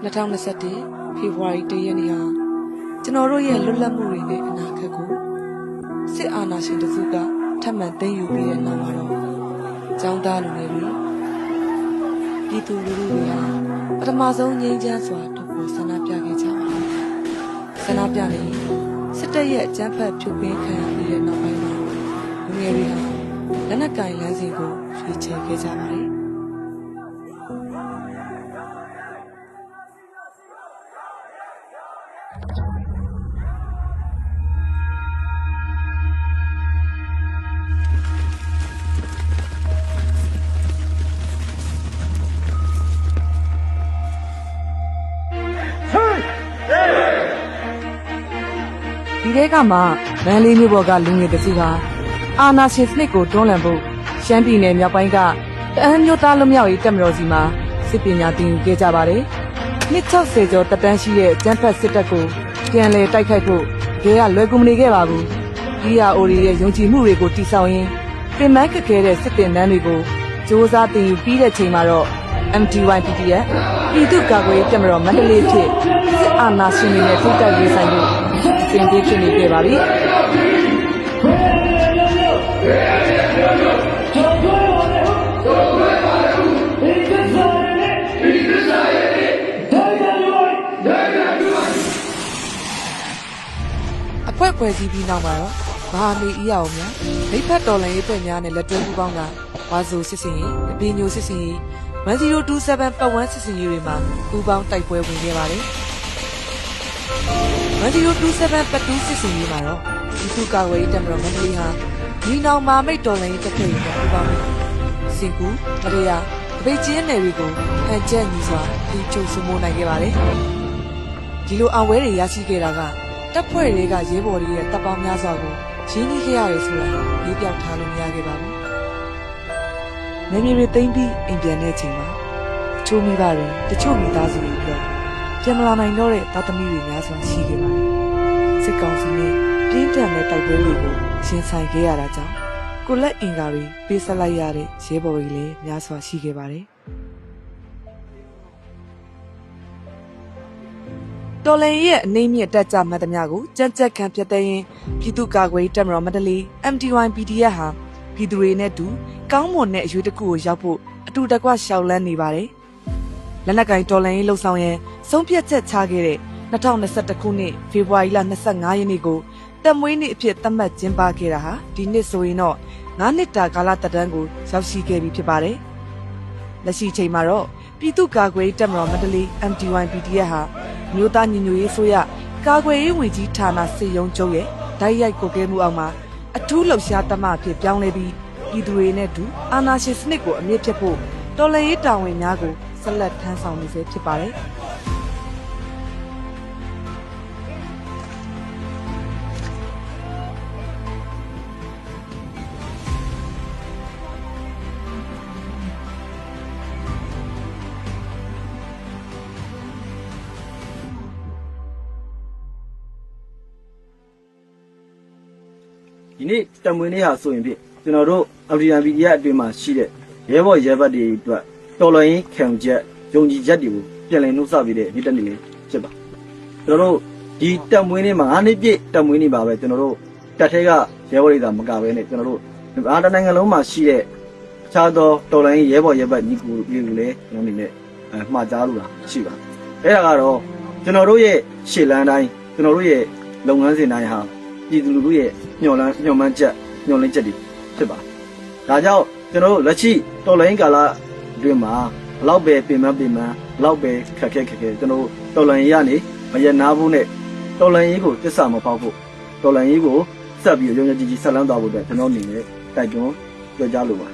2021 ဖေဖော်ဝါရီ 1 ရက်နေ့ဟာကျွန်တော်တို့ရဲ့လွတ်လပ်မှုတွေနဲ့အနာဂတ်ကိုစစ်အာဏာရှင်တစုကထပ်မံသိမ်းယူပြီးတဲ့နောက်မှာတော့ចောင်းသားလူငယ်တွေပြည်သူလူထုတွေဟာပထမဆုံးငြိမ်းချမ်းစွာထုတ်ဖော်ဆန္ဒပြခဲ့ကြပါတယ်။ဆန္ဒပြနေစစ်တပ်ရဲ့အကြမ်းဖက်ဖြိုခွင်းခံရပြီးတဲ့နောက်ပိုင်းမှာလူငယ်တွေဟာလက်နက်ကင်လမ်းစဉ်ကိုရွေးချယ်ခဲ့ကြပါတယ်။ဒီထဲကမှမန္တလေးမြို့ပေါ်ကလူငယ်တစုဟာအာနာရှင်စနစ်ကိုတွန်းလှန်ဖို့ရှမ်းပြည်နယ်မြောက်ပိုင်းကတအန်းမြို့သားလူမျိုးရေးတပ်မတော်စီမှာစစ်ပညာသင်ယူခဲ့ကြပါတယ်။နှစ်60ကျော်တက်တန်းရှိတဲ့ကျန်းဖတ်စစ်တပ်ကိုပြန်လည်တိုက်ခိုက်ဖို့တကယ်ကလွယ်ကူမနေခဲ့ပါဘူး။ DRO ရဲ့ယုံကြည်မှုတွေကိုတည်ဆောက်ရင်းပြင်ပန်းခက်ခဲတဲ့စစ်တင်တန်းတွေကိုစ조사သင်ယူပြီးတဲ့ချိန်မှာတော့ MDY-PDF ပြည်သူ့ကာကွယ်ရေးတပ်မတော်မန္တလေးဖြစ်စစ်အာဏာရှင်တွေနဲ့ထိပ်တိုက်ရေးဆိုင်ဖို့တင်ပြဖြစ်နေခဲ့ပါပြီ။အဖွဲ့စည်းပြီးနောက်မှာတော့မဟာမိတ်အရာအောင်များမိဖက်တော်လှန်ရေးဖွဲ့များနဲ့လက်တွဲပူးပေါင်းကဝါဆိုစစ်စင်ရေးအပင်ညိုစစ်စင်ရေး1027ပတ်ဝန်းစစ်စင်ရေးတွေမှာပူးပေါင်းတိုက်ပွဲဝင်ခဲ့ပါတယ်1027ပတ်တူးစစ်စင်ရေးမှာတော့ဒီခုကာဝေးတပ်မတော်မန္တလေးဟာဒီနောင်မာမိတ်တော်လှန်ရေးတပ်ဖွဲ့တွေနဲ့ပူးပေါင်းပြီးစင်ကူမရယာတပိတ်ချင်းနယ်တွေကိုဟန်ချက်ညီစွာထိချုပ်ဆမိုးနိုင်ခဲ့ပါတယ်ဒီလိုအောင်ပွဲတွေရရှိခဲ့တာကတပ်ဖွဲ့တွေကရဲဘော်တွေရဲ့တပ်ပေါင်းများစွာကိုရင်းနှီးခဲ့ရတယ်ဆိုတာရေးပြောက်ထားလို့မရခဲ့ပါဘူး။နေမြေတွေသိမ်းပြီးအိမ်ပြန်တဲ့အချိန်မှာတချို့မိဘတွေတချို့မိသားစုတွေအတွက်ပြန်မလာနိုင်တော့တဲ့သားသမီးတွေများစွာရှိခဲ့ပါတယ်။စစ်ကောင်စီနဲ့ပြင်းထန်တဲ့တိုက်ပွဲတွေကိုရင်ဆိုင်ခဲ့ရတာကြောင့်ကိုလက်အင်္ကာတွေပေးဆက်လိုက်ရတဲ့ရဲဘော်တွေလည်းများစွာရှိခဲ့ပါတယ်။တော်လန်ရဲ့အနေမြင့်တက်ကြမှတ်သမျှကိုကြက်ကြက်ခံပြတ်တဲ့ရင်ပြည်သူ့ကာကွယ်တပ်မတော်မန္တလေး MDY-PDF ဟာပြည်သူတွေနဲ့တူကောင်းမွန်တဲ့အရွေးတစ်ခုကိုရောက်ဖို့အတူတကွရှောက်လန်းနေပါတယ်။လက်နက်ကင်တော်လန်ရေးလှုပ်ဆောင်ရန်ဆုံးဖြတ်ချက်ချခဲ့တဲ့2021ခုနှစ်ဖေဖော်ဝါရီလ25ရက်နေ့ကိုတက်မွေးနေ့အဖြစ်သတ်မှတ်ကျင်းပခဲ့တာဟာဒီနှစ်ဆိုရင်တော့9နှစ်တာကာလသက်တမ်းကိုရောက်ရှိခဲ့ပြီဖြစ်ပါတယ်။လက်ရှိချိန်မှာတော့ပြည်သူ့ကာကွယ်တပ်မတော်မန္တလေး MDY-PDF ဟာမြို့သားညီညွတ်ရေးဆိုရကာကွယ်ရေးဝန်ကြီးဌာနစစ်ရုံးချုပ်ရဲ့ဓာတ်ရိုက်ကိုကဲမှုအောက်မှာအထူးလှုပ်ရှားတမအဖြစ်ပြောင်းလဲပြီးပြည်သူတွေနဲ့တူအာဏာရှင်စနစ်ကိုအမြင့်ဖြတ်ဖို့တော်လှန်ရေးတာဝန်များကိုဆက်လက်ထမ်းဆောင်နေစေဖြစ်ပါတယ်။ဒီနေ့တမွေးနေ့ဟာဆိုရင်ဖြင့်ကျွန်တော်တို့ MDY ရဲ့အတွင်းမှာရှိတဲ့ရဲဘော်ရဲဘက်တွေအတွက်တော်လှန်ရေးခံချက်ယုံကြည်ချက်တွေကိုပြန်လည်နှုတ်ဆက်ပေးတဲ့နေ့တစ်နေ့လေးဖြစ်ပါကျွန်တော်တို့ဒီတမွေးနေ့မှာ9နှစ်ပြည့်တမွေးနေ့ပါပဲကျွန်တော်တို့တက်ထဲကရဲဘော်တွေသာမကဘဲနဲ့ကျွန်တော်တို့အားတနိုင်ငံလုံးမှာရှိတဲ့အခြားသောတော်လှန်ရေးရဲဘော်ရဲဘက်ညီကိုတွေကိုလည်းကျွန်တော်အနေနဲ့မှားကြားလို့တာရှိပါအဲ့ဒါကတော့ကျွန်တော်တို့ရဲ့ရှေ့လန်းတိုင်းကျွန်တော်တို့ရဲ့လုပ်ငန်းစဉ်တိုင်းဟာပြည်သူလူထုရဲ့ညှော်မှန်းချက်ညှော်လင့်ချက်တွေဖြစ်ပါဒါကြောင့်ကျွန်တော်တို့လက်ရှိတော်လိုင်းကာလအတွင်းမှာဘလောက်ပဲပြင်ပန်းဘလောက်ပဲခက်ခဲကျွန်တော်တို့တော်လိုင်းရနေမရနာဖို့နဲ့တော်လိုင်းရေးကိုတစ္ဆာမပေါက်ဖို့တော်လိုင်းရေးကိုဆက်ပြီးရုံကြီးဆက်လန်းသွားဖို့အတွက်ကျွန်တော်အနေနဲ့တိုက်တွန်းပြောကြားလိုပါ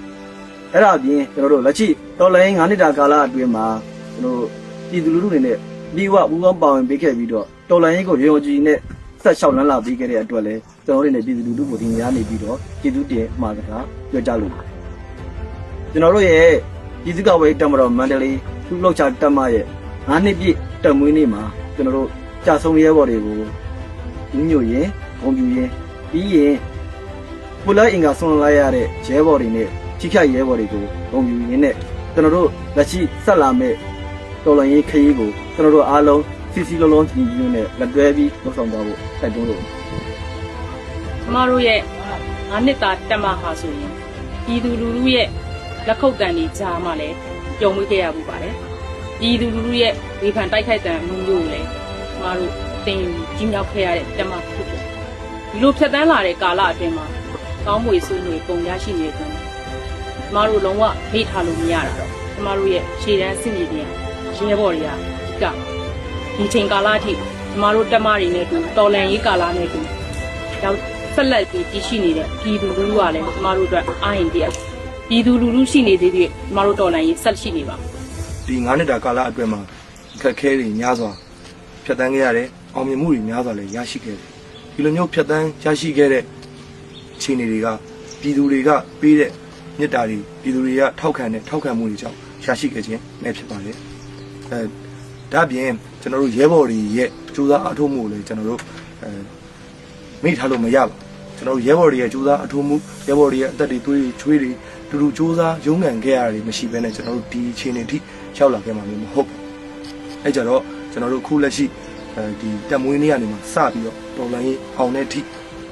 အဲ့ဒါအပြင်ကျွန်တော်တို့လက်ရှိတော်လိုင်း9နှစ်တာကာလအတွင်းမှာကျွန်တော်တို့ပြည်သူလူထုအနေနဲ့ပြီးဝဦးကောင်းပါဝင်ပေးခဲ့ပြီးတော့တော်လိုင်းရေးကိုရုံကြီးနဲ့ဆက်လျှောက်လန်းလာပြီးခဲ့တဲ့အတွက်လည်းကျွန်တော်တို့နေပြည်သူလူထုကိုဒီနေရာနေပြီးတော့ပြည်သူတင်မှာစကားပြောကြလို့ကျွန်တော်တို့ရဲ့ပြည်သူ့ကာကွယ်ရေးတပ်မတော်မန္တလေးသူ့လောက်ချတပ်မရဲ့9နှစ်ပြည့်တက်မွေးနေ့မှာကျွန်တော်တို့ကြာဆုံးရဲဘော်တွေကိုညွှန်ရင်ဂုဏ်ပြုရင်ပြီးရင်ပုလိုက်အင်္ဂါဆွန်လိုက်ရတဲ့ရဲဘော်တွေနဲ့ထိခိုက်ရဲဘော်တွေကိုဂုဏ်ပြုရင်းနဲ့ကျွန်တော်တို့လက်ရှိဆက်လာမဲ့တော်လှန်ရေးခရီးကိုစ ကျွန်တော်တို့အားလုံးစီစီလုံးလုံးညီညီနဲ့လက်တွဲပြီးလုပ်ဆောင်သွားဖို့တိုက်တွန်းလို့ ကျမတို့ရဲ့ငါးနှစ်တာတက်မဟာဆိုရင်ပြည်သူလူထုရဲ့လက်ခုပ်တန်တွေကြားမှာလည်းကြုံဝေးခဲ့ရမှုပါတယ်ပြည်သူလူထုရဲ့ဝေဖန်တိုက်ခိုက်တဲ့မှုမျိုးကိုလည်းကျမတို့တင်ကြီးမြောက်ခဲ့ရတဲ့တက်မဖြစ်တယ်ဒီလိုဖြတ်တန်းလာတဲ့ကာလအတွင်းမှာကောင်းမွေဆိုးမွေပုံရရှိနေတယ်ကျမတို့လုံးဝမေ့ထားလို့မရတာတော့ကျမတို့ရဲ့ရှေ့တန်းစစ်မြေပြင်ရဲဘော်တွေကဒီချိန်ကာလအထိကျမတို့တက်မတွေနဲ့တူတော်လန်ရေးကာလနဲ့တူရောက်ဆက်လက်ပြီးတည်ရှိနေတဲ့ပြည်သူလူထုကလည်းကျမတို့အတွက်အားရင်တရားပြည်သူလူထုရှိနေသေးတယ်ကျမတို့တော်လန်ရေးဆက်ရှိနေပါ ဒီ9နှစ်တာကာလအတွင်းမှာခက်ခဲတွေများစွာဖြတ်တန်းခဲ့ရတယ်အောင်မြင်မှုတွေများစွာလည်းရရှိခဲ့တယ်ဒီလိုမျိုးဖြတ်တန်းရရှိခဲ့တဲ့အခြေအနေတွေကပြည်သူတွေကပေးတဲ့မြစ်တာတွေပြည်သူတွေကထောက်ခံမှုတွေကြောင့်ရရှိခဲ့ခြင်းနဲ့ဖြစ်ပါတယ်ဒါပြင်ကျွန်တော်တို့ရဲဘော်တွေရဲ့ကြိုးစားအထောက်မှုကိုလည်းကျွန်တော်တို့မိထားလို့မရပါဘူးကျွန်တော်တို့ရဲဘော်တွေရဲ့ကြိုးစားအထောက်မှုရဲဘော်တွေရဲ့အသက်တွေသွေးတွေချွေးတွေတူတူကြိုးစားရုန်းကန်ခဲ့ရတယ်မရှိဘဲနဲ့ကျွန်တော်တို့ဒီအခြေအနေထိရောက်လာခဲ့မှာမျိုးမဟုတ်ဘူးအဲကြတော့ကျွန်တော်တို့ခုလက်ရှိဒီတက်မွေးနေ့ကနေမှစပြီးတော့တော်လန်ရေးအောင်တဲ့အထိ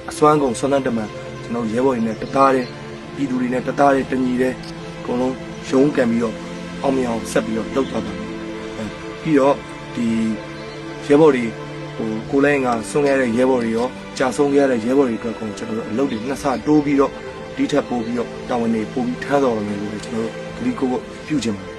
အစွမ်းကုန်ဆွမ်းသန်းတမန်ကျွန်တော်ရဲဘော်တွေနဲ့တသားတဲ့ပြည်သူတွေနဲ့တသားတဲ့တညီတဲ့အကုန်လုံးရုန်းကန်ပြီးတော့အောင်မြင်အောင်ဆက်ပြီးတော့လုပ်သွားပါမယ်ပြီးတော့ဒီရဲဘော်တွေကိုလိုင်းကဆွန့်ခဲ့တဲ့ရဲဘော်တွေရောကြာဆုံးခဲ့တဲ့ရဲဘော်တွေအတွက်ကိုကျွန်တော်တို့အလုပ်တွေနှစ်ဆတိုးပြီးတော့ဒီထက်ပိုပြီးတော့တာဝန်တွေပိုပြီးထမ်းဆောင်ရမယ်လို့ကျွန်တော်တို့ဒီကိုပြုချင်ပါတယ်